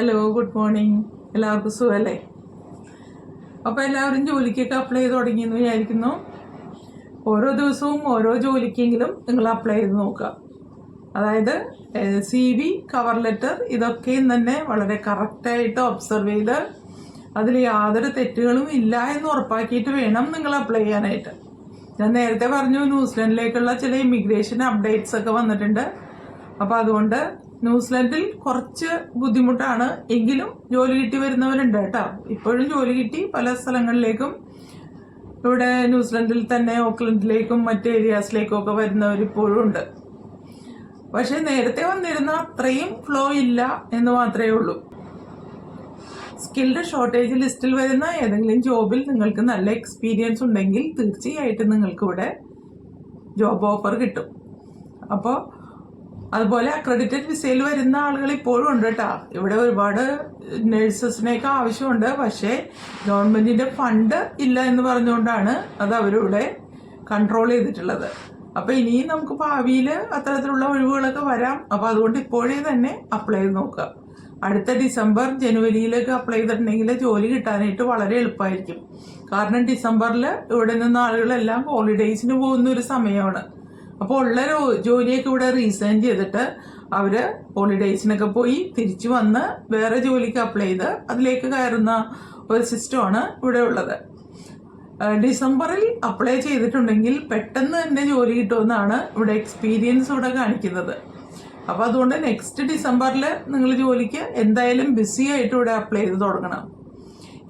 Hello, good morning. എല്ലാവർക്കും സുഖമല്ലേ? അപ്പോൾ എല്ലാവരും ജോലിക്കൊക്കെ അപ്ലൈ ചെയ്ത് തുടങ്ങിയെന്ന് വിചാരിക്കുന്നു. ഓരോ ദിവസവും ഓരോ ജോലിക്കെങ്കിലും നിങ്ങൾ അപ്ലൈ ചെയ്ത് നോക്കുക. അതായത് CV, കവർ ലെറ്റർ ഇതൊക്കെയും തന്നെ വളരെ കറക്റ്റായിട്ട് ഒബ്സർവ് ചെയ്ത് അതിൽ യാതൊരു തെറ്റുകളും ഇല്ല എന്ന് ഉറപ്പാക്കിയിട്ട് വേണം നിങ്ങൾ അപ്ലൈ ചെയ്യാനായിട്ട്. ഞാൻ നേരത്തെ പറഞ്ഞു ന്യൂസിലൻഡിലേക്കുള്ള ചില ഇമിഗ്രേഷൻ അപ്ഡേറ്റ്സ് ഒക്കെ വന്നിട്ടുണ്ട്. അപ്പോൾ അതുകൊണ്ട് ന്യൂസിലൻഡിൽ കുറച്ച് ബുദ്ധിമുട്ടാണ്, എങ്കിലും ജോലി കിട്ടി വരുന്നവരുണ്ട് കേട്ടോ. ഇപ്പോഴും ജോലി കിട്ടി പല സ്ഥലങ്ങളിലേക്കും, ഇവിടെ ന്യൂസിലൻഡിൽ തന്നെ ഓക്ലൻഡിലേക്കും മറ്റ് ഏരിയാസിലേക്കും ഒക്കെ വരുന്നവർ ഇപ്പോഴും ഉണ്ട്. പക്ഷെ നേരത്തെ വന്നിരുന്ന അത്രയും ഫ്ലോ ഇല്ല എന്ന് മാത്രമേ ഉള്ളൂ. സ്കിൽഡ് ഷോർട്ടേജ് ലിസ്റ്റിൽ വരുന്ന ഏതെങ്കിലും ജോബിൽ നിങ്ങൾക്ക് നല്ല എക്സ്പീരിയൻസ് ഉണ്ടെങ്കിൽ തീർച്ചയായിട്ടും നിങ്ങൾക്കിവിടെ ജോബ് ഓഫർ കിട്ടും. അപ്പോൾ അതുപോലെ അക്രഡിറ്റഡ് വിസയിൽ വരുന്ന ആളുകൾ ഇപ്പോഴും ഉണ്ട് കേട്ടോ. ഇവിടെ ഒരുപാട് നഴ്സസിനെയൊക്കെ ആവശ്യമുണ്ട്. പക്ഷേ ഗവൺമെന്റിന്റെ ഫണ്ട് ഇല്ല എന്ന് പറഞ്ഞുകൊണ്ടാണ് അത് അവരിവിടെ കൺട്രോൾ ചെയ്തിട്ടുള്ളത്. അപ്പൊ ഇനിയും നമുക്ക് ഭാവിയിൽ അത്തരത്തിലുള്ള ഒഴിവുകളൊക്കെ വരാം. അപ്പൊ അതുകൊണ്ട് ഇപ്പോഴേ തന്നെ അപ്ലൈ ചെയ്ത് നോക്കുക. അടുത്ത ഡിസംബർ ജനുവരിയിലൊക്കെ അപ്ലൈ ചെയ്തിട്ടുണ്ടെങ്കിൽ ജോലി കിട്ടാനായിട്ട് വളരെ എളുപ്പമായിരിക്കും. കാരണം ഡിസംബറിൽ ഇവിടെ നിന്ന് ആളുകളെല്ലാം ഹോളിഡേയ്സിന് പോകുന്ന ഒരു സമയമാണ്. അപ്പോൾ ഉള്ള ജോലിയൊക്കെ ഇവിടെ റീസൈൻ ചെയ്തിട്ട് അവര് ഹോളിഡേയ്സിനൊക്കെ പോയി തിരിച്ചു വന്ന് വേറെ ജോലിക്ക് അപ്ലൈ ചെയ്ത് അതിലേക്ക് കയറുന്ന ഒരു സിസ്റ്റമാണ് ഇവിടെ ഉള്ളത്. ഡിസംബറിൽ അപ്ലൈ ചെയ്തിട്ടുണ്ടെങ്കിൽ പെട്ടെന്ന് തന്നെ ജോലി കിട്ടുമെന്നാണ് ഇവിടെ എക്സ്പീരിയൻസ് ഇവിടെ കാണിക്കുന്നത്. അപ്പോൾ അതുകൊണ്ട് നെക്സ്റ്റ് ഡിസംബറിൽ നിങ്ങൾ ജോലിക്ക് എന്തായാലും ബിസി ആയിട്ട് ഇവിടെ അപ്ലൈ ചെയ്ത് തുടങ്ങണം.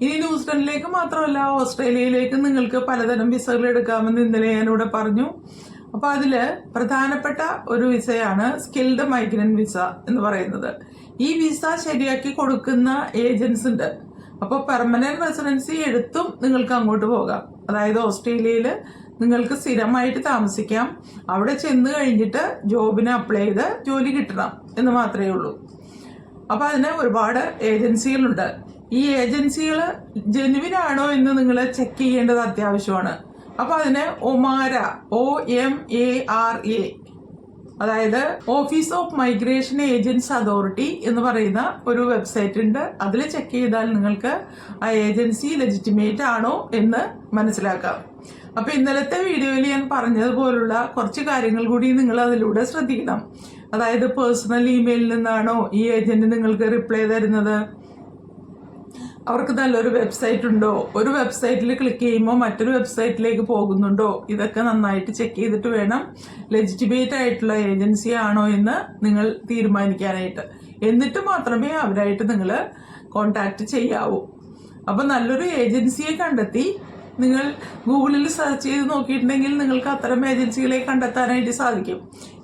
ഇനി ന്യൂസിലൻഡിലേക്ക് മാത്രമല്ല, ഓസ്ട്രേലിയയിലേക്ക് നിങ്ങൾക്ക് പലതരം വിസകൾ എടുക്കാമെന്ന് ഇന്നലെ ഞാനിവിടെ പറഞ്ഞു. അപ്പോൾ അതിൽ പ്രധാനപ്പെട്ട ഒരു വിസയാണ് സ്കിൽഡ് മൈഗ്രന്റ് വിസ എന്ന് പറയുന്നത്. ഈ വിസ ശരിയാക്കി കൊടുക്കുന്ന ഏജൻസ് ഉണ്ട്. അപ്പോൾ പെർമനന്റ് റെസിഡൻസി എടുത്തും നിങ്ങൾക്ക് അങ്ങോട്ട് പോകാം. അതായത് ഓസ്ട്രേലിയയിൽ നിങ്ങൾക്ക് സ്ഥിരമായിട്ട് താമസിക്കാം. അവിടെ ചെന്ന് കഴിഞ്ഞിട്ട് ജോബിന് അപ്ലൈ ചെയ്ത് ജോലി കിട്ടണം എന്ന് മാത്രമേ ഉള്ളൂ. അപ്പോൾ അതിന് ഒരുപാട് ഏജൻസികളുണ്ട്. ഈ ഏജൻസികൾ ജെനുവിൻ ആണോ എന്ന് നിങ്ങൾ ചെക്ക് ചെയ്യേണ്ടത് അത്യാവശ്യമാണ്. അപ്പൊ അതിന് OMARA, OMARA, അതായത് office of migration agents authority എന്ന് പറയുന്ന ഒരു വെബ്സൈറ്റ് ഉണ്ട്. അതിൽ ചെക്ക് ചെയ്താൽ നിങ്ങൾക്ക് ആ ഏജൻസി ലെജിറ്റിമേറ്റ് ആണോ എന്ന് മനസ്സിലാക്കാം. അപ്പൊ ഇന്നലത്തെ വീഡിയോയിൽ ഞാൻ പറഞ്ഞതുപോലുള്ള കുറച്ച് കാര്യങ്ങൾ കൂടി നിങ്ങൾ അതിലൂടെ ശ്രദ്ധിക്കണം. അതായത് പേഴ്സണൽ ഇമെയിലിൽ നിന്നാണോ ഈ ഏജന്റ് നിങ്ങൾക്ക് റിപ്ലൈ തരുന്നത്, അവർക്ക് നല്ലൊരു വെബ്സൈറ്റ് ഉണ്ടോ, ഒരു വെബ്സൈറ്റിൽ ക്ലിക്ക് ചെയ്യുമ്പോൾ മറ്റൊരു വെബ്സൈറ്റിലേക്ക് പോകുന്നുണ്ടോ, ഇതൊക്കെ നന്നായിട്ട് ചെക്ക് ചെയ്തിട്ട് വേണം ലെജിറ്റിമേറ്റ് ആയിട്ടുള്ള ഏജൻസി ആണോ എന്ന് നിങ്ങൾ തീരുമാനിക്കാനായിട്ട്. എന്നിട്ട് മാത്രമേ അവരായിട്ട് നിങ്ങൾ കോണ്ടാക്ട് ചെയ്യാവൂ. അപ്പം നല്ലൊരു ഏജൻസിയെ കണ്ടെത്തി നിങ്ങൾ ഗൂഗിളിൽ സെർച്ച് ചെയ്ത് നോക്കിയിട്ടുണ്ടെങ്കിൽ നിങ്ങൾക്ക് അത്തരം ഏജൻസികളെ കണ്ടെത്താനായിട്ട് സാധിക്കും.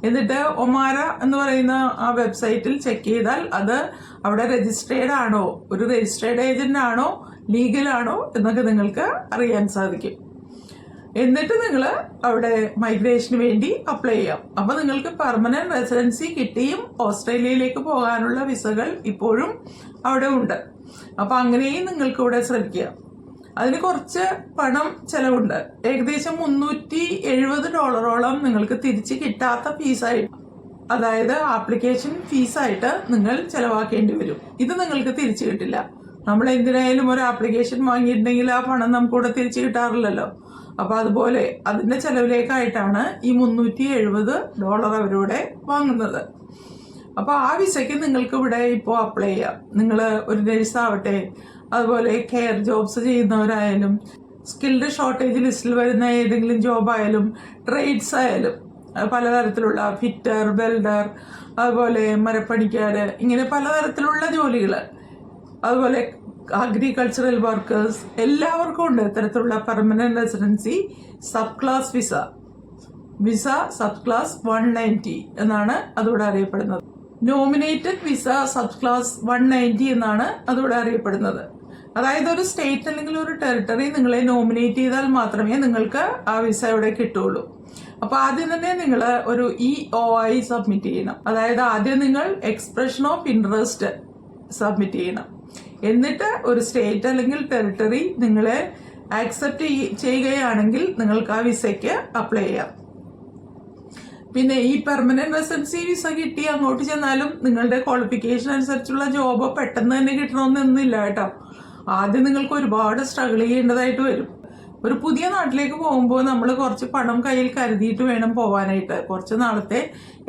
എന്നിട്ട് OMARA എന്ന് പറയുന്ന ആ വെബ്സൈറ്റിൽ ചെക്ക് ചെയ്താൽ അത് അവിടെ രജിസ്ട്രേഡ് ആണോ, ഒരു രജിസ്ട്രേഡ് ഏജന്റ് ആണോ, ലീഗൽ ആണോ എന്നൊക്കെ നിങ്ങൾക്ക് അറിയാൻ സാധിക്കും. എന്നിട്ട് നിങ്ങൾ അവിടെ മൈഗ്രേഷന് വേണ്ടി അപ്ലൈ ചെയ്യാം. അപ്പൊ നിങ്ങൾക്ക് പെർമനന്റ് റെസിഡൻസി കിട്ടിയും ഓസ്ട്രേലിയയിലേക്ക് പോകാനുള്ള വിസകൾ ഇപ്പോഴും അവിടെ ഉണ്ട്. അപ്പൊ അങ്ങനെയും നിങ്ങൾക്ക് ഇവിടെ ശ്രമിക്കാം. അതിന് കുറച്ച് പണം ചെലവുണ്ട്. ഏകദേശം $370 നിങ്ങൾക്ക് തിരിച്ച് കിട്ടാത്ത ഫീസായിട്ട്, അതായത് ആപ്ലിക്കേഷൻ ഫീസായിട്ട് നിങ്ങൾ ചെലവാക്കേണ്ടി വരും. ഇത് നിങ്ങൾക്ക് തിരിച്ചു കിട്ടില്ല. നമ്മൾ എന്തിനായാലും ഒരു ആപ്ലിക്കേഷൻ വാങ്ങിയിട്ടുണ്ടെങ്കിൽ ആ പണം നമുക്കിവിടെ തിരിച്ചു കിട്ടാറില്ലല്ലോ. അപ്പൊ അതുപോലെ അതിന്റെ ചെലവിലേക്കായിട്ടാണ് ഈ $370 അവരിവിടെ വാങ്ങുന്നത്. അപ്പൊ ആ വിസയ്ക്ക് നിങ്ങൾക്ക് ഇവിടെ ഇപ്പോൾ അപ്ലൈ ചെയ്യാം. നിങ്ങൾ ഒരു നഴ്സ് ആവട്ടെ, അതുപോലെ കെയർ ജോബ്സ് ചെയ്യുന്നവരായാലും, സ്കിൽഡ് ഷോർട്ടേജ് ലിസ്റ്റിൽ വരുന്ന ഏതെങ്കിലും ജോബായാലും, ട്രേഡ്സ് ആയാലും, പലതരത്തിലുള്ള ഫിറ്റർ, വെൽഡർ, അതുപോലെ മരപ്പണിക്കാര്, ഇങ്ങനെ പലതരത്തിലുള്ള ജോലികൾ, അതുപോലെ അഗ്രികൾച്ചറൽ വർക്കേഴ്സ്, എല്ലാവർക്കും ഉണ്ട് ഇത്തരത്തിലുള്ള permanent residency sub class visa sub class 190 എന്നാണ് അതിവിടെ അറിയപ്പെടുന്നത്. നോമിനേറ്റഡ് വിസ സബ് ക്ലാസ് 190 എന്നാണ് അതിവിടെ അറിയപ്പെടുന്നത്. അതായത് ഒരു സ്റ്റേറ്റ് അല്ലെങ്കിൽ ഒരു ടെറിട്ടറി നിങ്ങളെ നോമിനേറ്റ് ചെയ്താൽ മാത്രമേ നിങ്ങൾക്ക് ആ വിസ ഇവിടെ കിട്ടുള്ളൂ. അപ്പൊ ആദ്യം തന്നെ നിങ്ങൾ ഒരു EOI സബ്മിറ്റ് ചെയ്യണം. അതായത് ആദ്യം നിങ്ങൾ എക്സ്പ്രഷൻ ഓഫ് ഇൻട്രസ്റ്റ് സബ്മിറ്റ് ചെയ്യണം. എന്നിട്ട് ഒരു സ്റ്റേറ്റ് അല്ലെങ്കിൽ ടെറിട്ടറി നിങ്ങളെ ആക്സെപ്റ്റ് ചെയ്യുകയാണെങ്കിൽ നിങ്ങൾക്ക് ആ വിസയ്ക്ക് അപ്ലൈ ചെയ്യാം. പിന്നെ ഈ പെർമനന്റ് റെസിഡൻസി വിസ കിട്ടി അങ്ങോട്ട് ചെന്നാലും നിങ്ങളുടെ ക്വാളിഫിക്കേഷൻ അനുസരിച്ചുള്ള ജോബ് പെട്ടെന്ന് തന്നെ കിട്ടണമെന്നൊന്നുമില്ല കേട്ടോ. ആദ്യം നിങ്ങൾക്ക് ഒരുപാട് സ്ട്രഗിൾ ചെയ്യേണ്ടതായിട്ട് വരും. ഒരു പുതിയ നാട്ടിലേക്ക് പോകുമ്പോൾ നമ്മൾ കുറച്ച് പണം കയ്യിൽ കരുതിയിട്ട് വേണം പോകാനായിട്ട്. കുറച്ച് നാളത്തെ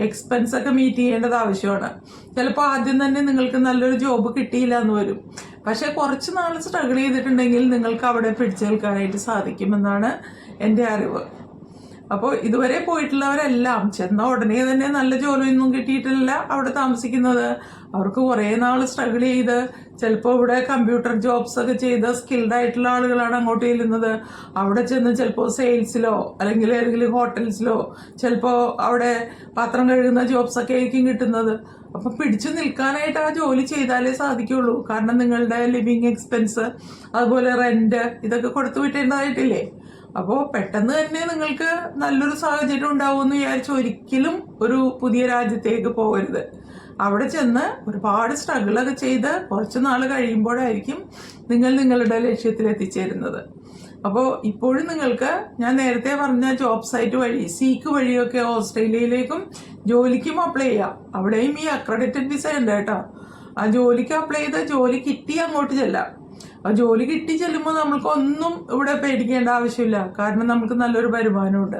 എക്സ്പെൻസ് ഒക്കെ മീറ്റ് ചെയ്യേണ്ടത് ആവശ്യമാണ്. ചിലപ്പോൾ ആദ്യം തന്നെ നിങ്ങൾക്ക് നല്ലൊരു ജോബ് കിട്ടിയില്ല എന്ന് വരും. പക്ഷെ കുറച്ച് നാൾ സ്ട്രഗിൾ ചെയ്തിട്ടുണ്ടെങ്കിൽ നിങ്ങൾക്ക് അവിടെ പിടിച്ചു നിൽക്കാനായിട്ട് സാധിക്കുമെന്നാണ് എൻ്റെ അറിവ്. അപ്പോൾ ഇതുവരെ പോയിട്ടുള്ളവരെല്ലാം ചെന്ന ഉടനെ തന്നെ നല്ല ജോലിയൊന്നും കിട്ടിയിട്ടില്ല അവിടെ താമസിക്കുന്നത്. അവർക്ക് കുറേ നാൾ സ്ട്രഗിൾ ചെയ്ത് ചിലപ്പോൾ ഇവിടെ കമ്പ്യൂട്ടർ ജോബ്സ് ഒക്കെ ചെയ്ത് സ്കിൽഡ് ആയിട്ടുള്ള ആളുകളാണ് അങ്ങോട്ട് ചെല്ലുന്നത്. അവിടെ ചെന്ന് ചിലപ്പോൾ സെയിൽസിലോ അല്ലെങ്കിൽ ഏതെങ്കിലും ഹോട്ടൽസിലോ ചിലപ്പോൾ അവിടെ പാത്രം കഴുകുന്ന ജോബ്സ് ഒക്കെ ആയിരിക്കും കിട്ടുന്നത്. അപ്പം പിടിച്ചു നിൽക്കാനായിട്ട് ആ ജോലി ചെയ്താലേ സാധിക്കുള്ളൂ. കാരണം നിങ്ങളുടെ ലിവിങ് എക്സ്പെൻസ് അതുപോലെ റെന്റ് ഇതൊക്കെ കൊടുത്തു വിട്ടേണ്ടതായിട്ടില്ലേ. അപ്പോൾ പെട്ടെന്ന് തന്നെ നിങ്ങൾക്ക് നല്ലൊരു സാഹചര്യം ഉണ്ടാവുമെന്ന് വിചാരിച്ച് ഒരിക്കലും ഒരു പുതിയ രാജ്യത്തേക്ക് പോകരുത്. അവിടെ ചെന്ന് ഒരുപാട് സ്ട്രഗിളൊക്കെ ചെയ്ത് കുറച്ച് നാൾ കഴിയുമ്പോഴായിരിക്കും നിങ്ങൾ നിങ്ങളുടെ ലക്ഷ്യത്തിൽ എത്തിച്ചേരുന്നത്. അപ്പോൾ ഇപ്പോഴും നിങ്ങൾക്ക് ഞാൻ നേരത്തെ പറഞ്ഞ ജോബ് സൈറ്റ് വഴി സീക്ക് വഴിയൊക്കെ ഓസ്ട്രേലിയയിലേക്കും ജോലിക്കും അപ്ലൈ ചെയ്യാം. അവിടെയും ഈ അക്രഡിറ്റഡ് വിസ ഉണ്ട് കേട്ടോ. ആ ജോലിക്ക് അപ്ലൈ ചെയ്ത് ജോലി കിട്ടി അങ്ങോട്ട് ചെല്ലാം. ആ ജോലി കിട്ടി ചെല്ലുമ്പോൾ നമ്മൾക്ക് ഒന്നും ഇവിടെ പേടിക്കേണ്ട ആവശ്യമില്ല. കാരണം നമുക്ക് നല്ലൊരു വരുമാനമുണ്ട്.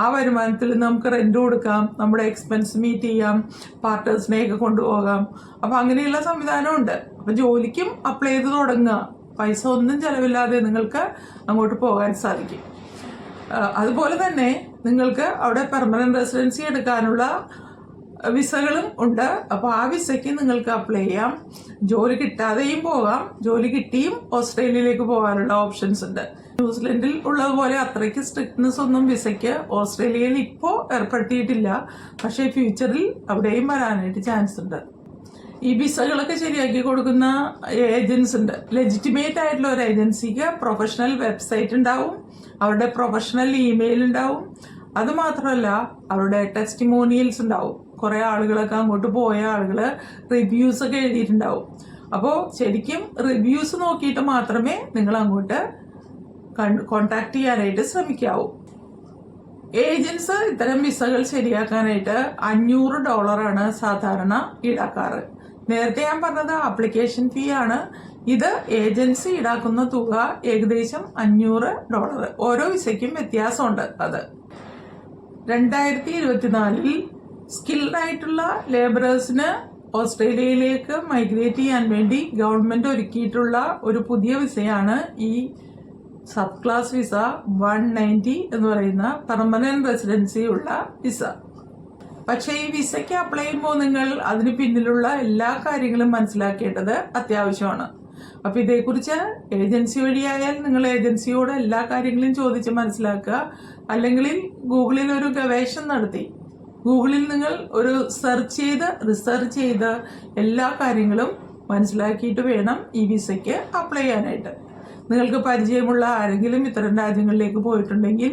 ആ വരുമാനത്തിൽ നമുക്ക് റെന്റ് കൊടുക്കാം, നമ്മുടെ എക്സ്പെൻസ് മീറ്റ് ചെയ്യാം, പാർട്ട്നേഴ്സിനെയൊക്കെ കൊണ്ടുപോകാം. അപ്പം അങ്ങനെയുള്ള സംവിധാനമുണ്ട്. അപ്പം ജോലിക്കും അപ്ലൈ ചെയ്ത് തുടങ്ങുക. പൈസ ഒന്നും ചിലവില്ലാതെ നിങ്ങൾക്ക് അങ്ങോട്ട് പോകാൻ സാധിക്കും. അതുപോലെ തന്നെ നിങ്ങൾക്ക് അവിടെ പെർമനന്റ് റെസിഡൻസി എടുക്കാനുള്ള വിസകളും ഉണ്ട്. അപ്പോൾ ആ വിസയ്ക്ക് നിങ്ങൾക്ക് അപ്ലൈ ചെയ്യാം. ജോലി കിട്ടാതെയും പോകാം, ജോലി കിട്ടിയും ഓസ്ട്രേലിയയിലേക്ക് പോകാനുള്ള ഓപ്ഷൻസ് ഉണ്ട്. ന്യൂസിലൻഡിൽ ഉള്ളതുപോലെ അത്രയ്ക്ക് സ്ട്രിക്ട്നെസ് ഒന്നും വിസയ്ക്ക് ഓസ്ട്രേലിയയിൽ ഇപ്പോൾ ഏർപ്പെടുത്തിയിട്ടില്ല. പക്ഷേ ഫ്യൂച്ചറിൽ അവിടെയും വരാനായിട്ട് ചാൻസ് ഉണ്ട്. ഈ വിസകളൊക്കെ ശരിയാക്കി കൊടുക്കുന്ന ഏജൻസ് ഉണ്ട്. ലെജിറ്റിമേറ്റ് ആയിട്ടുള്ള ഒരു ഏജൻസിക്ക് പ്രൊഫഷണൽ വെബ്സൈറ്റ് ഉണ്ടാവും, അവരുടെ പ്രൊഫഷണൽ ഇമെയിൽ ഉണ്ടാവും. അതുമാത്രമല്ല അവരുടെ ടെസ്റ്റിമോണിയൽസ് ഉണ്ടാവും. കുറേ ആളുകളൊക്കെ അങ്ങോട്ട് പോയ ആളുകൾ റിവ്യൂസ് ഒക്കെ എഴുതിയിട്ടുണ്ടാവും. അപ്പോൾ ശരിക്കും റിവ്യൂസ് നോക്കിയിട്ട് മാത്രമേ നിങ്ങൾ അങ്ങോട്ട് കോണ്ടാക്ട് ചെയ്യാനായിട്ട് ശ്രമിക്കാവൂ. ഏജൻസ് ഇത്തരം വിസകൾ ശരിയാക്കാനായിട്ട് $500 സാധാരണ ഈടാക്കാറ്. നേരത്തെ ഞാൻ പറഞ്ഞത് ആപ്ലിക്കേഷൻ ഫീ ആണ്. ഇത് ഏജൻസി ഈടാക്കുന്ന തുക ഏകദേശം $500. ഓരോ വിസയ്ക്കും വ്യത്യാസമുണ്ട്. അത് 2024 സ്കിൽഡ് ആയിട്ടുള്ള ലേബറേഴ്സിന് ഓസ്ട്രേലിയയിലേക്ക് മൈഗ്രേറ്റ് ചെയ്യാൻ വേണ്ടി ഗവൺമെന്റ് ഒരുക്കിയിട്ടുള്ള ഒരു പുതിയ വിസയാണ് ഈ സബ് ക്ലാസ് വിസ 190 എന്ന് പറയുന്ന പെർമനന്റ് റെസിഡൻസി ഉള്ള വിസ. പക്ഷേ ഈ വിസയ്ക്ക് അപ്ലൈ ചെയ്യുമ്പോൾ നിങ്ങൾ അതിന് പിന്നിലുള്ള എല്ലാ കാര്യങ്ങളും മനസ്സിലാക്കേണ്ടത് അത്യാവശ്യമാണ്. അപ്പൊ ഇതേക്കുറിച്ച് ഏജൻസി വഴിയായാൽ നിങ്ങൾ ഏജൻസിയോട് എല്ലാ കാര്യങ്ങളും ചോദിച്ച് മനസ്സിലാക്കുക. അല്ലെങ്കിൽ ഗൂഗിളിൽ ഒരു ഗവേഷണം നടത്തി ഗൂഗിളിൽ നിങ്ങൾ ഒരു റിസർച്ച് ചെയ്ത് എല്ലാ കാര്യങ്ങളും മനസ്സിലാക്കിയിട്ട് വേണം ഈ വിസയ്ക്ക് അപ്ലൈ ചെയ്യാനായിട്ട്. നിങ്ങൾക്ക് പരിചയമുള്ള ആരെങ്കിലും ഇത്തരം രാജ്യങ്ങളിലേക്ക് പോയിട്ടുണ്ടെങ്കിൽ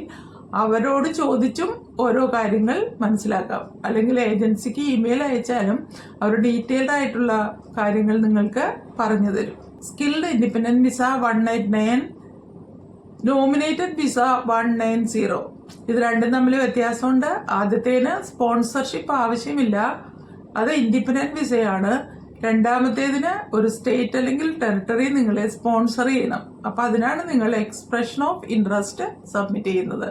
അവരോട് ചോദിച്ചും ഓരോ കാര്യങ്ങൾ മനസ്സിലാക്കാം. അല്ലെങ്കിൽ ഏജൻസിക്ക് ഇമെയിൽ അയച്ചാലും അവർ ഡീറ്റെയിൽഡ് ആയിട്ടുള്ള കാര്യങ്ങൾ നിങ്ങൾക്ക് പറഞ്ഞു തരും. Skilled independent visa 189, nominated visa 190. ഇത് രണ്ടും തമ്മിൽ വ്യത്യാസമുണ്ട്. ആദ്യത്തേന് സ്പോൺസർഷിപ്പ് ആവശ്യമില്ല, അത് ഇൻഡിപെൻഡന്റ് വിസയാണ്. രണ്ടാമത്തേതിന് ഒരു സ്റ്റേറ്റ് അല്ലെങ്കിൽ ടെറിട്ടറി നിങ്ങളെ സ്പോൺസർ ചെയ്യണം. അപ്പൊ അതിനാണ് നിങ്ങൾ എക്സ്പ്രഷൻ ഓഫ് ഇൻട്രസ്റ്റ് സബ്മിറ്റ് ചെയ്യുന്നത്.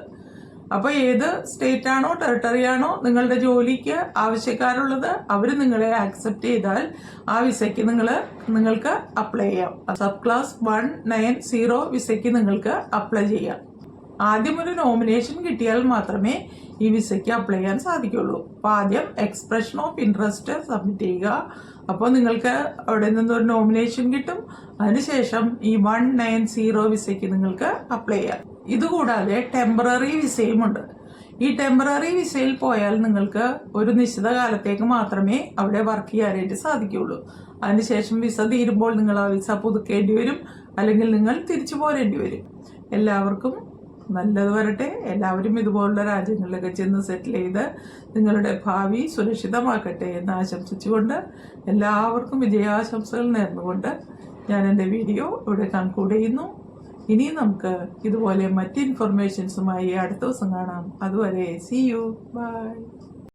അപ്പൊ ഏത് സ്റ്റേറ്റ് ആണോ ടെറിട്ടറി ആണോ നിങ്ങളുടെ ജോലിക്ക് ആവശ്യക്കാരുള്ളത് അവർ നിങ്ങളെ ആക്സെപ്റ്റ് ചെയ്താൽ ആ വിസയ്ക്ക് നിങ്ങൾക്ക് അപ്ലൈ ചെയ്യാം. സബ് ക്ലാസ് 190 വിസയ്ക്ക് നിങ്ങൾക്ക് അപ്ലൈ ചെയ്യാം. ആദ്യം ഒരു നോമിനേഷൻ കിട്ടിയാൽ മാത്രമേ ഈ വിസയ്ക്ക് അപ്ലൈ ചെയ്യാൻ സാധിക്കുള്ളൂ. അപ്പൊ ആദ്യം എക്സ്പ്രഷൻ ഓഫ് ഇൻട്രസ്റ്റ് സബ്മിറ്റ് ചെയ്യുക. അപ്പോൾ നിങ്ങൾക്ക് അവിടെ നിന്നൊരു നോമിനേഷൻ കിട്ടും. അതിനുശേഷം ഈ 190 വിസയ്ക്ക് നിങ്ങൾക്ക് അപ്ലൈ ചെയ്യാം. ഇതുകൂടാതെ ടെമ്പററി വിസയും ഉണ്ട്. ഈ ടെമ്പററി വിസയിൽ പോയാൽ നിങ്ങൾക്ക് ഒരു നിശ്ചിത കാലത്തേക്ക് മാത്രമേ അവിടെ വർക്ക് ചെയ്യാനായിട്ട് സാധിക്കുള്ളൂ. അതിനുശേഷം വിസ തീരുമ്പോൾ നിങ്ങൾ ആ വിസ പുതുക്കേണ്ടി വരും, അല്ലെങ്കിൽ നിങ്ങൾ തിരിച്ചു പോരേണ്ടി വരും. എല്ലാവർക്കും നല്ലത് വരട്ടെ. എല്ലാവരും ഇതുപോലുള്ള രാജ്യങ്ങളിലൊക്കെ ചെന്ന് സെറ്റിൽ ചെയ്ത് നിങ്ങളുടെ ഭാവി സുരക്ഷിതമാക്കട്ടെ എന്ന് ആശംസിച്ചുകൊണ്ട് എല്ലാവർക്കും വിജയാശംസകൾ നേർന്നുകൊണ്ട് ഞാൻ എൻ്റെ വീഡിയോ ഇവിടെ കൺക്ലൂഡ് ചെയ്യുന്നു. ഇനി നമുക്ക് ഇതുപോലെ മറ്റ് ഇൻഫർമേഷൻസുമായി അടുത്ത ദിവസം കാണാം. അതുവരെ see you. Bye.